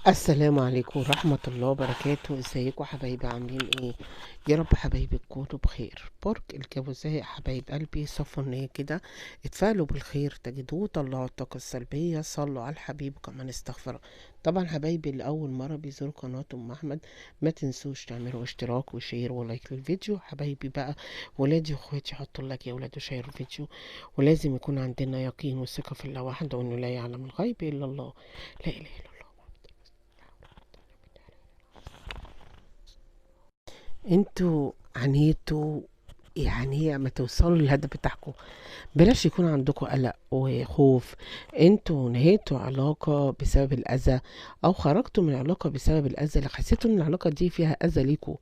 السلام عليكم ورحمة الله وبركاته. ازيكم حبايبي؟ عاملين ايه؟ يا رب حبايبي تكونوا بخير. برج الجوزاء يا حبايب قلبي، صفوا النية كده، اتفائلوا بالخير تجدوه، طلعوا الطاقة السلبية، صلوا على الحبيب وكمان استغفروا. طبعا حبايبي اللي أول مرة بيزوروا قناة أم أحمد، ما تنسوش تعملوا اشتراك وشير ولايك للفيديو. حبايبي بقى ولادي واخواتي، حطوا لك يا ولاد وشيروا الفيديو. ولازم يكون عندنا يقين وثقة في الله وحده، وانه لا يعلم الغيب الا الله، لا اله الا الله. انتوا عانيتوا، يعني ما توصلوا للهدف بتاعكم بلاش يكون عندكم قلق وخوف. انتوا نهيتوا علاقة بسبب الأذى، أو خرجتوا من علاقة بسبب الأذى اللي حسيتوا إن العلاقة دي فيها أذى ليكوا.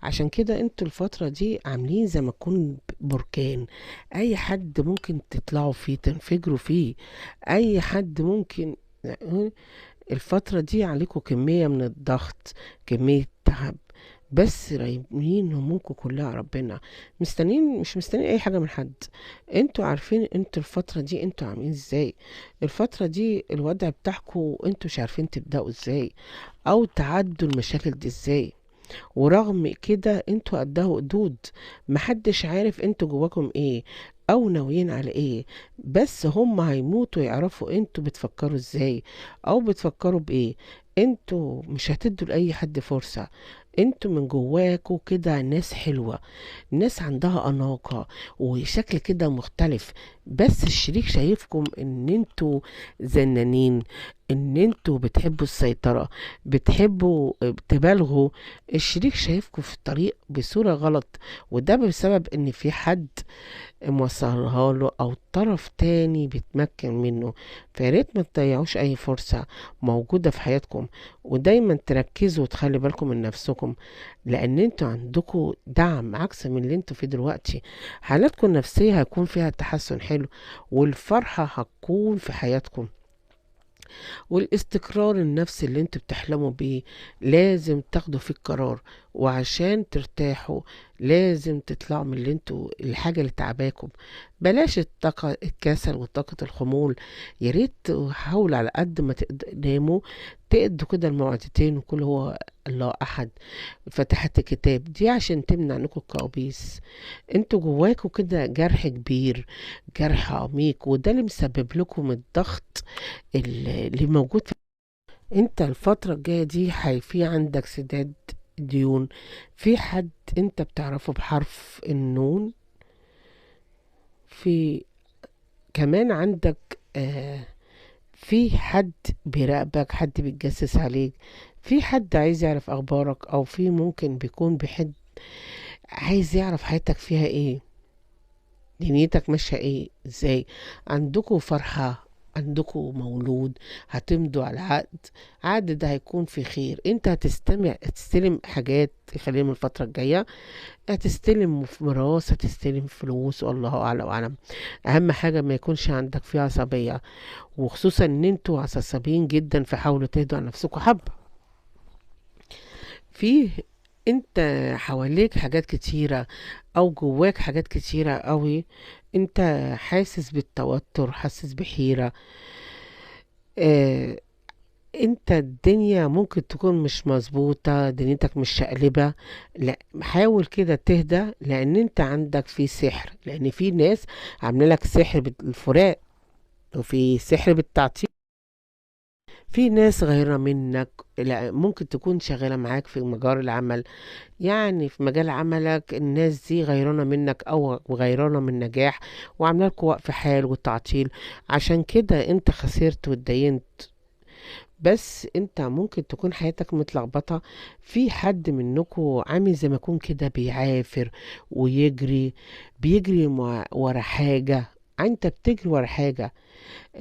عشان كده انتوا الفترة دي عاملين زي ما تكون بركان، أي حد ممكن تطلعوا فيه تنفجروا فيه، أي حد ممكن. الفترة دي عليكم كمية من الضغط، كمية تعب، بس رايمين همومكم كلها على ربنا، مستنيين مش مستنيين اي حاجة من حد. انتوا عارفين انتوا الفترة دي انتوا عاملين ازاي. الفترة دي الوضع بتاعكم انتوا مش عارفين تبدأوا ازاي او تعدوا المشاكل دي ازاي. ورغم كده انتوا قدها قدود، محدش عارف انتوا جواكم ايه او ناويين على ايه، بس هم هيموتوا يعرفوا انتوا بتفكروا ازاي او بتفكروا بايه. انتوا مش هتدوا لاي حد فرصة، انتوا من جواكوا كده ناس حلوة، ناس عندها أناقة وشكل كده مختلف، بس الشريك شايفكم ان انتوا زنانين، ان انتوا بتحبوا السيطرة، بتحبوا تبالغوا. الشريك شايفكم في الطريق بصورة غلط، وده بسبب ان في حد موصلها له او طرف تاني بيتمكن منه. فياريت ما تضيعوش اي فرصة موجودة في حياتكم، ودايما تركزوا وتخلي بالكم من نفسكم، لان انتوا عندكم دعم عكس من اللي انتوا فيه دلوقتي. حالاتكم النفسية هيكون فيها تحسن حلو، والفرحة هتكون في حياتكم، والاستقرار النفسي اللي انتوا بتحلموا بيه لازم تاخدوا فيه القرار. وعشان ترتاحوا لازم تطلعوا من اللي انتوا الحاجة اللي تعباكم. بلاش الطاقة الكسل وطاقة الخمول. يا ريت حاولوا على قد ما تناموا تقضوا كده المعدتين وكل هو الله احد، فتحت الكتاب دي عشان تمنع عنكم الكوابيس. انتوا جواكوا كده جرح كبير، جرح عميق، وده اللي مسبب لكم الضغط اللي موجود انت الفترة الجاية دي. في عندك سداد ديون، في حد انت بتعرفه بحرف النون، في كمان عندك في حد بيراقبك، حد بيتجسس عليك، في حد عايز يعرف اخبارك، او في ممكن بيكون بحد عايز يعرف حياتك فيها ايه، دنيتك ماشية ايه ازاي. عندكوا فرحة، عندكوا مولود، هتمضوا على عقد، عقد ده هيكون في خير. انت هتستلم حاجات خلال من الفترة الجاية، هتستلم ميراث، هتستلم فلوس، والله اعلى واعلم. اهم حاجة ما يكونش عندك فيها عصبية، وخصوصا ان انتوا عصبيين جدا، فحاولوا تهدوا على نفسكم حبة. في انت حواليك حاجات كتيرة او جواك حاجات كتيرة قوي، انت حاسس بالتوتر، حاسس بحيرة. اه انت الدنيا ممكن تكون مش مظبوطة، دنيتك مش شقلبة. لا، حاول كده تهدى، لان انت عندك في سحر، لان في ناس عامله لك سحر بالفراق، وفي سحر بالتعطيل. في ناس غيرة منك، لا ممكن تكون شغالة معاك في مجال العمل، يعني في مجال عملك الناس دي غيرانة منك او غيرانة من نجاح، وعامله لك وقف حال وتعطيل. عشان كده انت خسرت واتدينت. بس انت ممكن تكون حياتك متلخبطة، في حد منكو عامل زي ما يكون كده بيعافر ويجري، بيجري ورا حاجة. انت بتجري ورا حاجة،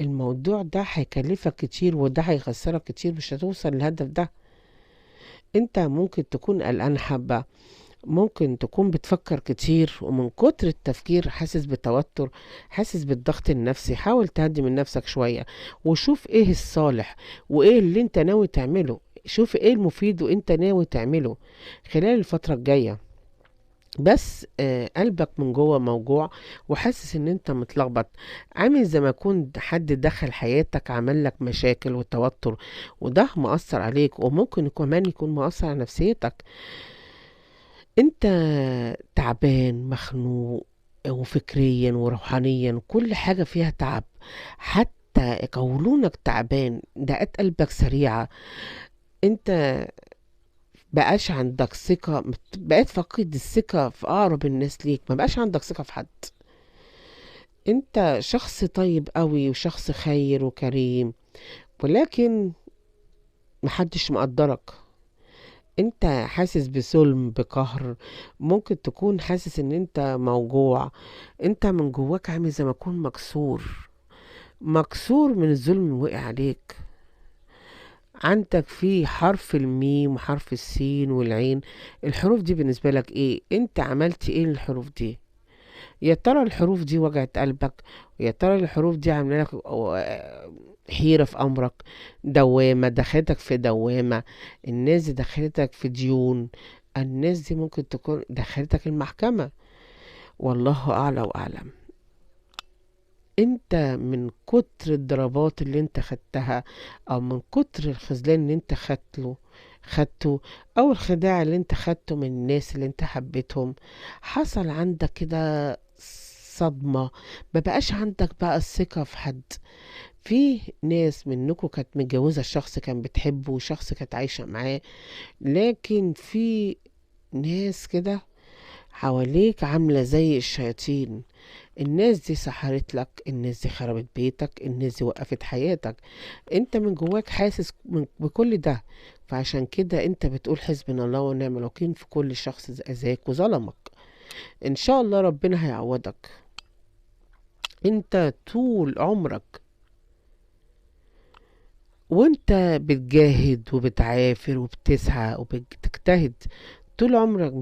الموضوع ده هيكلفك كتير وده هيخسرك كتير، مش هتوصل للهدف ده. انت ممكن تكون قلقان حبة، ممكن تكون بتفكر كتير، ومن كتر التفكير حاسس بالتوتر، حاسس بالضغط النفسي. حاول تهدي من نفسك شوية، وشوف ايه الصالح وايه اللي انت ناوي تعمله. شوف ايه المفيد وانت ناوي تعمله خلال الفترة الجاية. بس قلبك من جوه موجوع وحاسس ان انت متلخبط، عامل زي ما يكون حد دخل حياتك عمل لك مشاكل وتوتر، وده مؤثر عليك وممكن كمان يكون مؤثر على نفسيتك. انت تعبان مخنوق، وفكريا وروحانيا كل حاجة فيها تعب، حتى قولونك تعبان، دقات قلبك سريعة. انت بقاش عندك ثقة، بقيت فقد الثقة في أقرب الناس ليك، ما بقاش عندك ثقة في حد. انت شخص طيب قوي وشخص خير وكريم، ولكن محدش مقدرك. انت حاسس بظلم بقهر، ممكن تكون حاسس ان انت موجوع، انت من جواك عامل زي ما تكون مكسور، مكسور من الظلم اللي وقع عليك. عندك في حرف الميم وحرف السين والعين، الحروف دي بالنسبة لك ايه؟ انت عملت ايه للحروف دي؟ يا ترى الحروف دي وجعت قلبك؟ ويا ترى الحروف دي عامله لك حيرة في أمرك؟ دوامة دخلتك في دوامة، الناس دي دخلتك في ديون، الناس دي ممكن تكون دخلتك المحكمة، والله أعلى وأعلم. انت من كتر الضربات اللي انت خدتها، او من كتر الخذلان اللي انت خدته، او الخداع اللي انت خدته من الناس اللي انت حبيتهم، حصل عندك كده صدمة، ما بقاش عندك بقى الثقة في حد. في ناس منكم كانت متجوزة الشخص كان بتحبه وشخص كانت عايشة معاه، لكن في ناس كده حواليك عاملة زي الشياطين، الناس دي سحرت لك، الناس دي خربت بيتك، الناس دي وقفت حياتك. انت من جواك حاسس بكل ده، فعشان كده انت بتقول حسبنا الله ونعم الوكيل في كل شخص اذاك وظلمك. ان شاء الله ربنا هيعوضك. انت طول عمرك وانت بتجاهد وبتعافر وبتسعى وبتجتهد، طول عمرك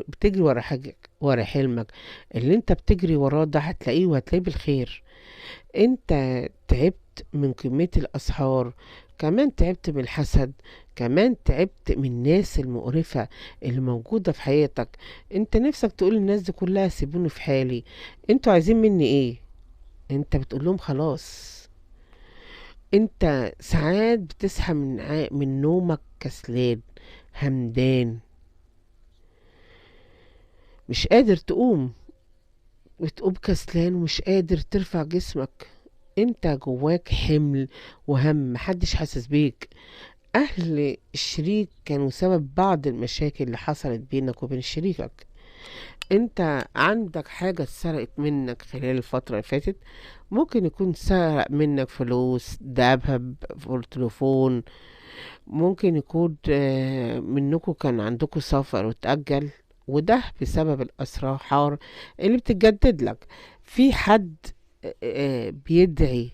بتجري ورا حاجة، ورا حلمك، اللي انت بتجري وراه ده هتلاقيه وهتلاقيه بالخير. انت تعبت من كمية الأسحار، كمان تعبت من الحسد، كمان تعبت من الناس المقرفة اللي موجودة في حياتك. انت نفسك تقول للناس دي كلها سيبوني في حالي، انتوا عايزين مني ايه؟ انت بتقول لهم خلاص. انت ساعات بتصحى من نومك كسلان، همدان، مش قادر تقوم، بتقوم كسلان ومش قادر ترفع جسمك. انت جواك حمل وهم، محدش حاسس بيك. اهل الشريك كانوا سبب بعض المشاكل اللي حصلت بينك وبين شريكك. انت عندك حاجة اتسرقت منك خلال الفترة اللي فاتت، ممكن يكون سرق منك فلوس، ذهب، في تليفون، ممكن يكون منكم كان عندكم سفر وتأجل، وده بسبب الأسرار اللي بتتجدد لك. في حد بيدعي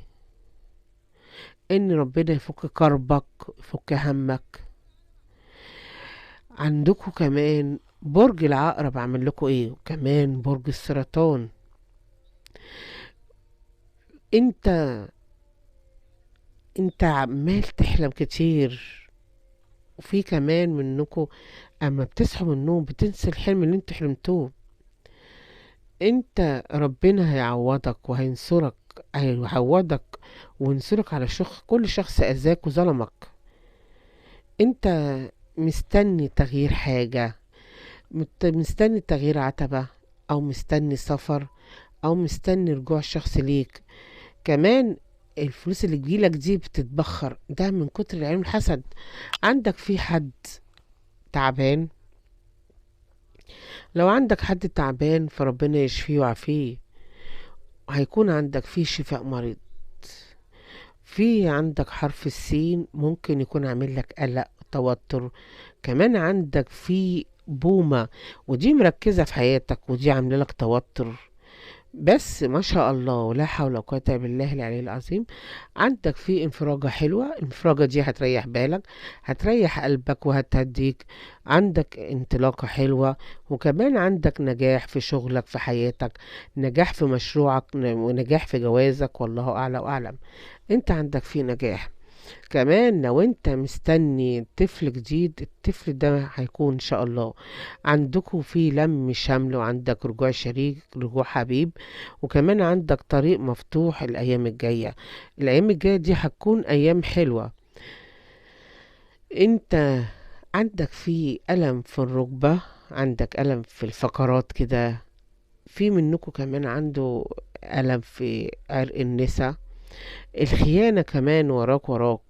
ان ربنا يفك كربك، يفك همك. عندكم كمان برج العقرب عامل لكم ايه، وكمان برج السرطان. انت انت عمال تحلم كتير، وفي كمان منكم اما بتصحوا من النوم بتنسى الحلم اللي انتوا حلمتوه. انت ربنا هيعوضك وهينصرك، هيعوضك وينصرك على كل شخص اذاك وظلمك. انت مستني تغيير حاجة، مستني تغيير عتبة، او مستني سفر، او مستني رجوع شخص ليك. كمان الفلوس اللي تجيلك دي بتتبخر، ده من كتر العلم الحسد. عندك في حد تعبان، لو عندك حد تعبان فربنا يشفيه ويعافيه، هيكون عندك فيه شفاء مريض. في عندك حرف السين ممكن يكون عامل لك قلق توتر، كمان عندك في بومة، ودي مركزة في حياتك ودي عاملة لك توتر. بس ما شاء الله ولا حول ولا قوة إلا بالله العلي العظيم، عندك في انفراجة حلوة، الانفراجة دي هتريح بالك، هتريح قلبك وهتهديك. عندك انطلاقة حلوة، وكمان عندك نجاح في شغلك في حياتك، نجاح في مشروعك ونجاح في جوازك، والله أعلى وأعلم. انت عندك في نجاح. كمان لو انت مستني طفل جديد، الطفل ده هيكون ان شاء الله عندكوا فيه لم شمل، وعندك رجوع شريك، رجوع حبيب، وكمان عندك طريق مفتوح الايام الجاية. الايام الجاية دي هتكون ايام حلوة. انت عندك فيه ألم في الركبة، عندك ألم في الفقرات كده، في منكم كمان عنده ألم في عرق النسا، الخيانة كمان وراك وراك،